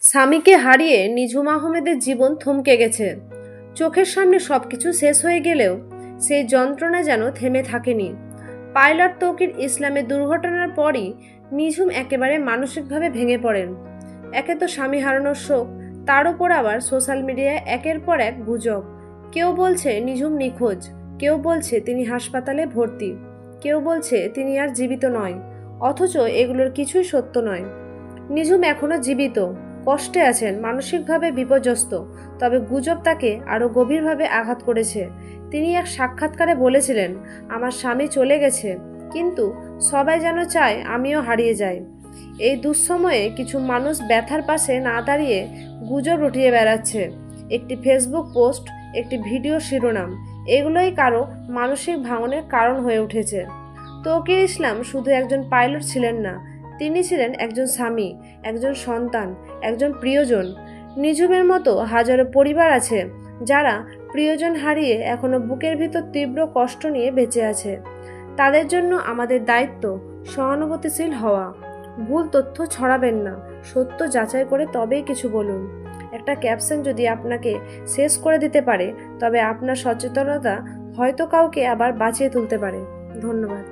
স্বামীকে হারিয়ে নিঝুম আহমেদের জীবন থমকে গেছে। চোখের সামনে সবকিছু শেষ হয়ে গেলেও সেই যন্ত্রণা যেন থেমে থাকেনি। পাইলট তৌকির ইসলামের দুর্ঘটনার পরই নিঝুম একেবারে মানসিকভাবে ভেঙে পড়েন। একে তো স্বামী হারানোর শোক, তার উপর আবার সোশ্যাল মিডিয়ায় একের পর এক গুজব। কেউ বলছে নিঝুম নিখোঁজ, কেউ বলছে তিনি হাসপাতালে ভর্তি, কেউ বলছে তিনি আর জীবিত নয়। অথচ এগুলোর কিছুই সত্য নয়। নিঝুম এখনো জীবিত, কষ্টে আছেন, মানসিকভাবে বিপর্যস্ত। তবে গুজব তাকে আরও গভীরভাবে আঘাত করেছে। তিনি এক সাক্ষাৎকারে বলেছিলেন, আমার স্বামী চলে গেছে, কিন্তু সবাই যেন চায় আমিও হারিয়ে যাই। এই দুঃসময়ে কিছু মানুষ ব্যথার পাশে না দাঁড়িয়ে গুজব রটিয়ে বেড়াচ্ছে। একটি ফেসবুক পোস্ট, একটি ভিডিও শিরোনাম, এগুলোই কারো মানসিক ভাঙনের কারণ হয়ে উঠেছে। তৌকির ইসলাম শুধু একজন পাইলট ছিলেন না, তিনি ছিলেন একজন স্বামী, একজন সন্তান, একজন প্রিয়জন। নিঝুমের মতো হাজারো পরিবার আছে যারা প্রিয়জন হারিয়ে এখনো বুকের ভিতর তীব্র কষ্ট নিয়ে বেঁচে আছে। তাদের জন্য আমাদের দায়িত্ব সহানুভূতিশীল হওয়া। ভুল তথ্য ছড়াবেন না, সত্য যাচাই করে তবেই কিছু বলুন। একটা ক্যাপশন যদি আপনাকে শেষ করে দিতে পারে, তবে আপনার সচেতনতা হয়তো কাউকে আবার বাঁচিয়ে তুলতে পারে। ধন্যবাদ।